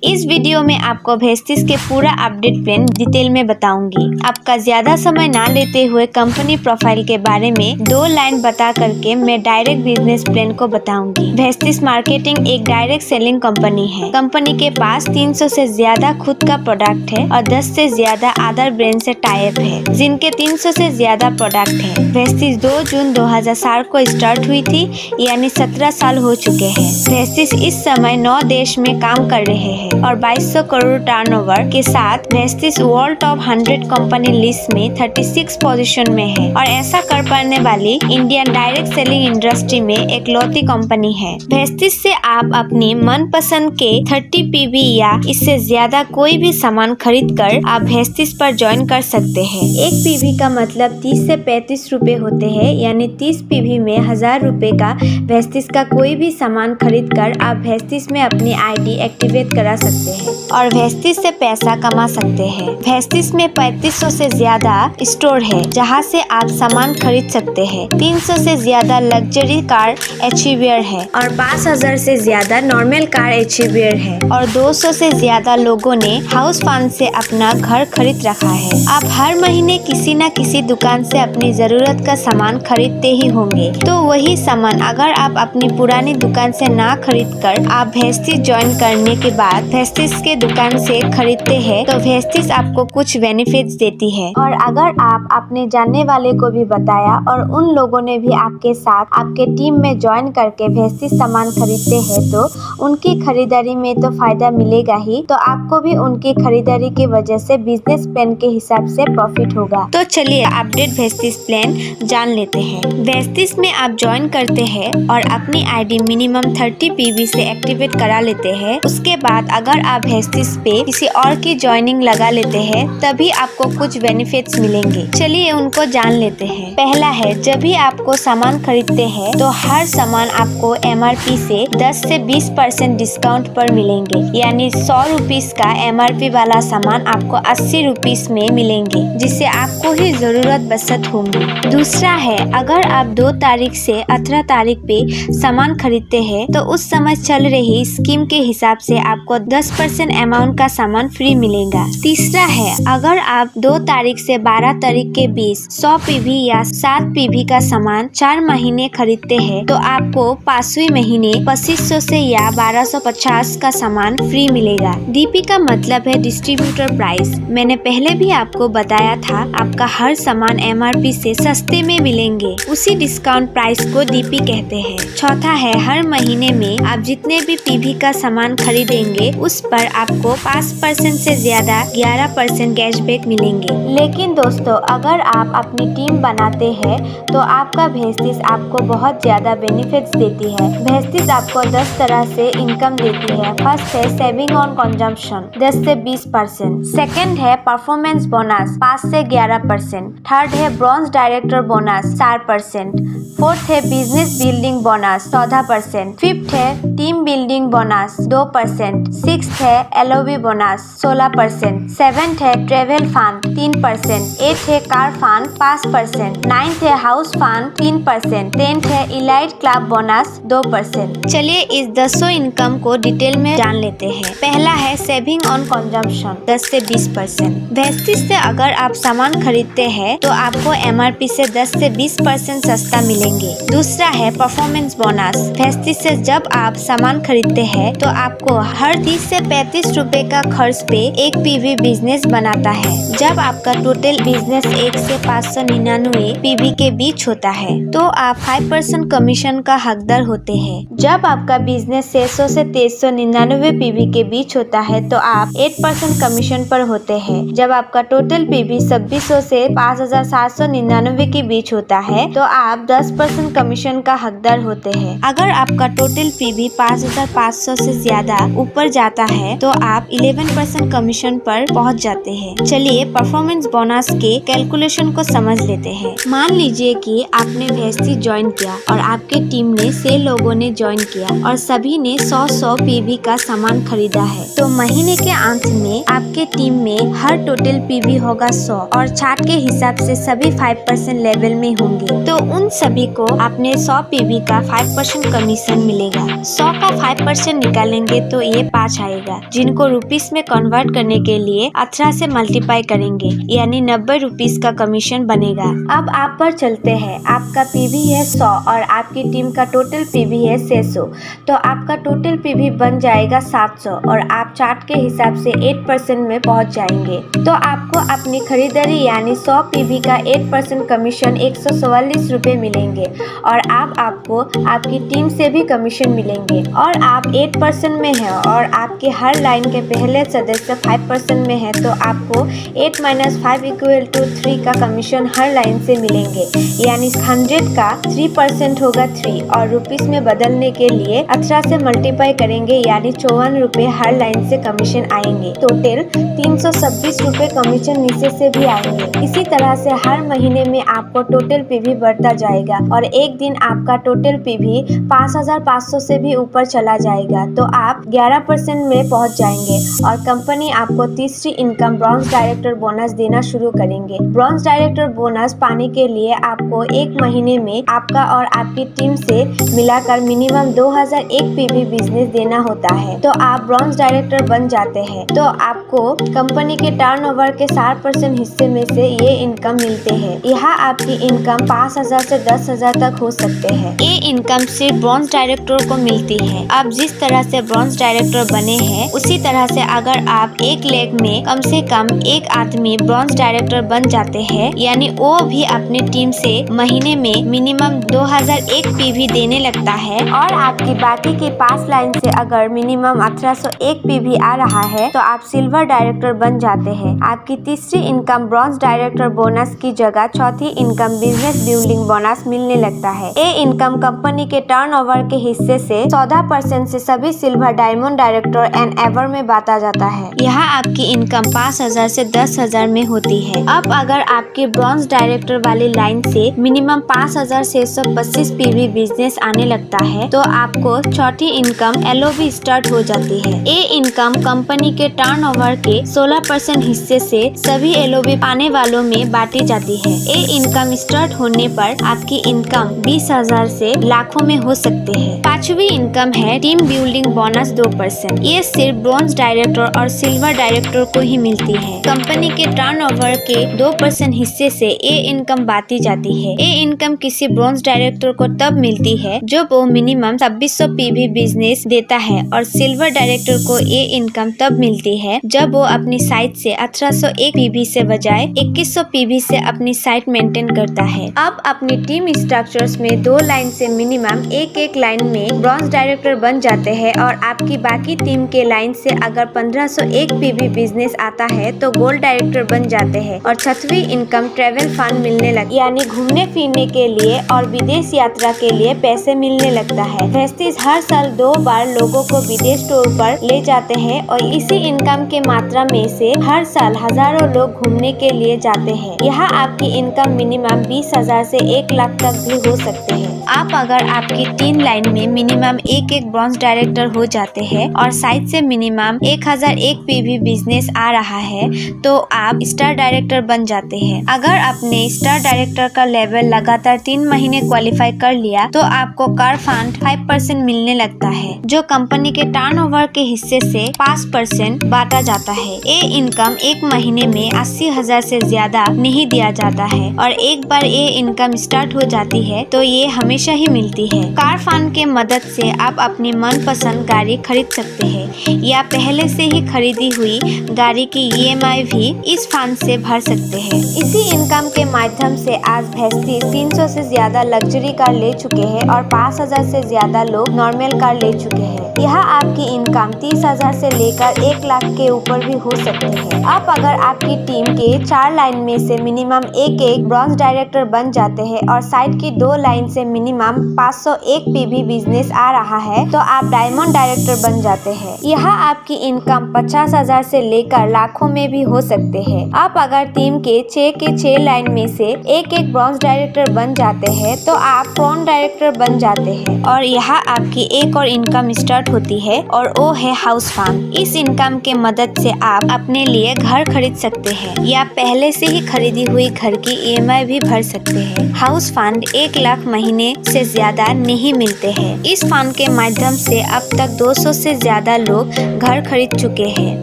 इस वीडियो में आपको वेस्टिज के पूरा अपडेट प्लान डिटेल में बताऊंगी। आपका ज्यादा समय ना लेते हुए कंपनी प्रोफाइल के बारे में 2 लाइन बता करके मैं डायरेक्ट बिजनेस प्लान को बताऊंगी। वेस्टिज मार्केटिंग एक डायरेक्ट सेलिंग कंपनी है। कंपनी के पास 300 से ज्यादा खुद का प्रोडक्ट है और 10 से ज्यादा अदर ब्रांड से टाई अप है, जिनके 300 से ज्यादा प्रोडक्ट है। वेस्टिज 2 जून 2007 को स्टार्ट हुई थी, यानी 17 साल हो चुके हैं। वेस्टिज इस समय 9 देश में काम कर रहे हैं और 2200 करोड़ टर्नओवर के साथ Vestige world top 100 company list में 36 पोजीशन में है और ऐसा कर पाने वाली इंडियन डायरेक्ट सेलिंग इंडस्ट्री में एकलौती कंपनी है। वेस्टिज से आप अपनी मनपसंद के 30 पीवी या इससे ज्यादा कोई भी सामान खरीद कर आप वेस्टिज पर ज्वाइन कर सकते हैं। एक पीवी का मतलब 30 से 35 रुपए होते हैं, यानी 30 पीवी में 1000 रुपए का वेस्टिज का कोई भी सामान खरीद कर आप वेस्टिज में अपनी आईडी एक्टिवेट करा सकते हैं और वेस्टिज से पैसा कमा सकते हैं। वेस्टिज में 3500 से ज्यादा स्टोर है जहां से आप सामान खरीद सकते हैं। 300 से ज्यादा लग्जरी कार एचीवियर है और 5000 से ज्यादा नॉर्मल कार एचीवियर है और 200 से ज्यादा लोगों ने हाउस फंड से अपना घर खरीद रखा है। आप हर महीने किसी न किसी दुकान से अपनी जरूरत का सामान खरीदते ही होंगे, तो वही सामान अगर आप अपनी पुरानी दुकान से ना खरीद कर आप वेस्टिज ज्वाइन करने के बाद वेस्टिज के दुकान से खरीदते हैं तो वेस्टिज आपको कुछ बेनिफिट्स देती है। और अगर आप अपने जानने वाले को भी बताया और उन लोगों ने भी आपके साथ आपके टीम में ज्वाइन करके वेस्टिज सामान खरीदते हैं तो उनकी खरीदारी में तो फायदा मिलेगा ही, तो आपको भी उनकी खरीदारी की वजह से बिजनेस प्लान के हिसाब से प्रॉफिट होगा। तो चलिए अपडेट वेस्टिज प्लान जान लेते हैं। वेस्टिज में आप ज्वाइन करते हैं और अपनी आईडी मिनिमम 30 पीवी से एक्टिवेट करा लेते हैं। उसके बाद अगर आप वेस्टिज पे किसी और की ज्वाइनिंग लगा लेते हैं तभी आपको कुछ बेनिफिट्स मिलेंगे। चलिए उनको जान लेते हैं। पहला है, जब भी आपको सामान खरीदते हैं तो हर सामान आपको MRP से 10 से 20% डिस्काउंट पर मिलेंगे, यानी 100 रुपीज का MRP वाला सामान आपको 80 रुपीज में मिलेंगे, जिससे आपको ही जरूरत बचत होंगी। दूसरा है, अगर आप 2 तारीख से 18 तारीख पे सामान खरीदते हैं तो उस समय चल रही स्कीम के हिसाब से आपको 10% अमाउंट का सामान फ्री मिलेगा। तीसरा है, अगर आप 2 तारीख से 12 तारीख के बीच 100 पीवी या 7 पीवी का सामान 4 महीने खरीदते हैं तो आपको 5वें महीने 2500 से या 1250 का सामान फ्री मिलेगा। DP का मतलब है डिस्ट्रीब्यूटर प्राइस। मैंने पहले भी आपको बताया था, आपका हर सामान MRP से सस्ते में मिलेंगे, उसी डिस्काउंट प्राइस को DP कहते हैं। चौथा है, हर महीने में आप जितने भी पीवी का सामान खरीदेंगे उस पर आपको 5% से ज्यादा 11% कैशबैक मिलेंगे। लेकिन दोस्तों, अगर आप अपनी टीम बनाते हैं तो आपका वेस्टिज आपको बहुत ज्यादा बेनिफिट्स देती है। वेस्टिज आपको 10 तरह से इनकम देती है। फर्स्ट है सेविंग ऑन कंजम्पशन 10 से 20%। सेकंड है परफॉर्मेंस बोनस 5 से 11%। थर्ड है ब्रॉन्ज डायरेक्टर बोनस 4%। फोर्थ है बिजनेस बिल्डिंग बोनस 14%। फिफ्थ है टीम बिल्डिंग बोनस 2%। सिक्स्थ है LOB बोनस 16%। सेवेंथ है ट्रेवल फंड 3%। एथ है कार फंड 5%। नाइन्थ है हाउस फंड 3%। टेंथ है इलाइट क्लब बोनस 2%। चलिए इस 10 इनकम को डिटेल में जान लेते हैं। पहला है सेविंग ऑन कंजम्पशन 10 से 20%। वेस्टिज से अगर आप सामान खरीदते हैं तो आपको MRP से 10 से 20% सस्ता मिलेंगे। दूसरा है परफॉर्मेंस बोनस। वेस्टिज से जब आप सामान खरीदते हैं तो आपको हर 30 से 35 रुपए का खर्च पे एक पीवी बिजनेस बनाता है। जब आपका टोटल बिजनेस 1 से 599 पीवी के बीच होता है तो आप 5% कमीशन का हकदार होते हैं। जब आपका बिजनेस 600 से 399 पीवी के बीच होता है तो आप 8% कमीशन पर होते हैं। जब आपका टोटल पीवी 2600 से 5799 के बीच होता है तो आप 10% कमीशन का हकदार होते हैं। अगर आपका टोटल पीवी 5500 से ज्यादा ऊपर जाता है तो आप 11% कमीशन पर पहुंच जाते हैं। चलिए परफॉर्मेंस बोनस के कैलकुलेशन को समझ लेते हैं। मान लीजिए कि आपने वेस्टिज ज्वाइन किया और आपके टीम ने 6 लोगों ने ज्वाइन किया और सभी ने 100 पीवी का सामान खरीदा है, तो महीने के अंत में आपके टीम में हर टोटल पीवी होगा 100 और चार्ट के हिसाब से सभी 5% लेवल में होंगे, तो उन सभी को आपने 100 पीवी का 5% कमीशन मिलेगा। 100 का 5% निकालेंगे तो ये 5 दर्शाएगा, जिनको रुपीस में कन्वर्ट करने के लिए 18 से मल्टीप्लाई करेंगे, यानी 90 रुपीस का कमीशन बनेगा। अब आप पर चलते हैं। आपका पीवी है 100 और आपकी टीम का टोटल पीवी है 600, तो आपका टोटल पीवी बन जाएगा 700 और आप चार्ट के हिसाब से 8% में पहुंच जाएंगे। तो आपको अपनी खरीदारी यानी 100 पीवी का 8% कमीशन 144 रुपए मिलेंगे और आपको आपकी टीम से भी कमीशन मिलेंगे। और आप 8% में हैं और आपके हर लाइन के पहले सदस्य 5% में है, तो आपको 8 - 5 = 3 का कमीशन हर लाइन से मिलेंगे, यानी 100 का 3% होगा 3 और रुपीस में बदलने के लिए 18 से मल्टीप्लाई करेंगे, यानी 54 रुपए हर लाइन से कमीशन आएंगे। टोटल 326 रुपए कमीशन नीचे से भी आएंगे। इसी तरह से हर महीने में आपको टोटल पीवी बढ़ता जाएगा और एक दिन आपका टोटल पीवी 5500 से भी ऊपर चला जाएगा, तो आप 11% में पहुंच जाएंगे और कंपनी आपको तीसरी इनकम ब्रॉन्ज डायरेक्टर बोनस देना शुरू करेंगे। ब्रॉन्ज डायरेक्टर बोनस पाने के लिए आपको एक महीने में आपका और आपकी टीम से मिलाकर मिनिमम 2001 पीवी बिजनेस देना होता है, तो आप ब्रॉन्ज डायरेक्टर बन जाते हैं। तो आपको कंपनी के टर्नओवर के 60% हिस्से में से ये इनकम मिलते हैं। यहाँ आपकी इनकम 5000 से 10,000 तक हो सकते हैं। ये इनकम सिर्फ ब्रॉन्ज डायरेक्टर को मिलती है। आप जिस तरह से ब्रॉन्ज डायरेक्टर बने हैं उसी तरह से अगर आप 1 लेग में कम से कम एक आदमी ब्रॉन्ज डायरेक्टर बन जाते हैं, यानी वो भी अपने टीम से महीने में मिनिमम 2001 पीवी देने लगता है और आपकी बाकी की 5 लाइन से अगर मिनिमम 1801 पीवी आ रहा है तो आप सिल्वर डायरेक्टर बन जाते हैं। आपकी तीसरी इनकम ब्रॉन्ज डायरेक्टर बोनस की जगह चौथी इनकम बिजनेस बिल्डिंग बोनस मिलने लगता है। ये इनकम कंपनी के टर्नओवर के हिस्से से 14% से सभी silver, diamond director and ever में बांटा जाता है। यहाँ आपकी इनकम 5000 से 10,000 में होती है। अब अगर आपके ब्रॉन्ज डायरेक्टर वाली लाइन से मिनिमम 5625 पीवी बिजनेस आने लगता है तो आपको चौथी इनकम एलओबी स्टार्ट हो जाती है। ये इनकम कंपनी के टर्नओवर के 16% हिस्से से सभी एलओबी पाने वालों में बांटी जाती है। ये इनकम स्टार्ट होने पर आपकी इनकम 20,000 से लाखों में हो सकते हैं। पांचवी इनकम है टीम बिल्डिंग बोनस 2%। ये सिर्फ ब्रॉन्ज डायरेक्टर और सिल्वर डायरेक्टर को ही मिलती है। कंपनी के टर्नओवर के 2% हिस्से से ये इनकम बांटी जाती है। ये इनकम किसी ब्रॉन्ज डायरेक्टर को तब मिलती है जब वो मिनिमम 2600 पीवी बिजनेस देता है और सिल्वर डायरेक्टर को ये इनकम तब मिलती है जब वो अपनी साइट से 1801 पीवी से बजाय 2100 पीवी से अपनी साइट मेंटेन करता है। अब अपनी टीम स्ट्रक्चर्स में 2 लाइन से मिनिमम एक लाइन में ब्रॉन्ज डायरेक्टर बन जाते हैं और आपकी बाकी टीम के लाइन से अगर 1501 पीवी बिजनेस आता है तो गोल्ड डायरेक्टर बन जाते हैं और छठवीं इनकम ट्रेवल फंड मिलने लगता है, यानी घूमने फिरने के लिए और विदेश यात्रा के लिए पैसे मिलने लगता है। वेस्टिज हर साल 2 बार लोगों को विदेश टूर पर ले जाते हैं और इसी इनकम के मात्रा में से हर साल हजारों लोग घूमने के लिए जाते हैं। यहाँ आपकी इनकम मिनिमम 20,000 से 1 लाख तक भी हो सकते हैं। आप अगर आपकी 3 लाइन में मिनिमम एक ब्रॉन्ज डायरेक्टर हो जाते हैं और साइट से मिनिमम 1001 पीवी बिजनेस आ रहा है तो आप स्टार डायरेक्टर बन जाते हैं। अगर आपने स्टार डायरेक्टर का लेवल लगातार 3 महीने क्वालिफाई कर लिया तो आपको कार फंड 5% मिलने लगता है, जो कंपनी के टर्नओवर के हिस्से से 5% बांटा जाता है। ये इनकम एक महीने में 80,000 से ज्यादा नहीं दिया जाता है और एक बार ये इनकम स्टार्ट हो जाती है तो ये हमेशा ही मिलती है। कार फंड के मदद से आप अपनी मनपसंद गाड़ी खरीद सकते हैं या पहले से ही खरीदी हुई गाड़ी की EMI भी इस फंड से भर सकते हैं। इसी इनकम के माध्यम से आज भेस्टी 300 से ज्यादा लग्जरी कार ले चुके हैं और 5,000 से ज्यादा लोग नॉर्मल कार ले चुके हैं। यहाँ आपकी इनकम 30,000 से लेकर 1 लाख के ऊपर भी हो सकते हैं। आप अगर आपकी टीम के 4 लाइन में से मिनिमम एक ब्रॉन्ज डायरेक्टर बन जाते हैं और साइड की 2 लाइन से मिनिमम 501 पीवी बिजनेस आ रहा है तो आप डायमंड डायरेक्टर बन जाते हैं। यहाँ आपकी इनकम 50,000 से लेकर लाखों में भी हो सकते हैं। आप अगर टीम के 6 लाइन में से एक ब्रॉन्ज डायरेक्टर बन जाते हैं तो आप ब्रॉन्ज डायरेक्टर बन जाते हैं और यहाँ आपकी एक और इनकम स्टार्ट होती है और वो है हाउस फंड। इस इनकम के मदद से आप अपने लिए घर खरीद सकते हैं या पहले से ही खरीदी हुई घर की EMI भी भर सकते हैं। हाउस फंड 1 लाख महीने से ज्यादा नहीं मिलते हैं। इस फंड के माध्यम से अब तक 200 से ज्यादा ज्यादा लोग घर खरीद चुके हैं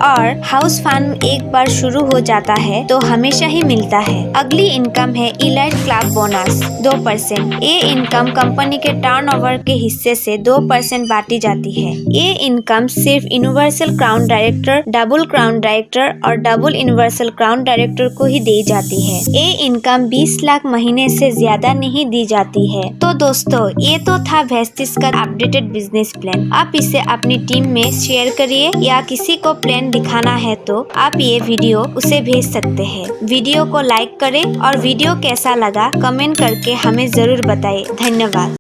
और हाउस फार्म एक बार शुरू हो जाता है तो हमेशा ही मिलता है। अगली इनकम है इलाइट क्लब बोनस 2%। ये इनकम कंपनी के टर्नओवर के हिस्से से 2% बांटी जाती है। ये इनकम सिर्फ universal crown director, double crown director और डबल यूनिवर्सल क्राउन डायरेक्टर को ही दी जाती है। ये इनकम 20 लाख महीने से ज्यादा नहीं दी जाती है। तो दोस्तों, ये तो था वेस्टिज का अपडेटेड बिजनेस प्लान। आप इसे अपनी टीम में शेयर करिए या किसी को प्लान दिखाना है तो आप ये वीडियो उसे भेज सकते हैं। वीडियो को लाइक करें और वीडियो कैसा लगा कमेंट करके हमें जरूर बताएं। धन्यवाद।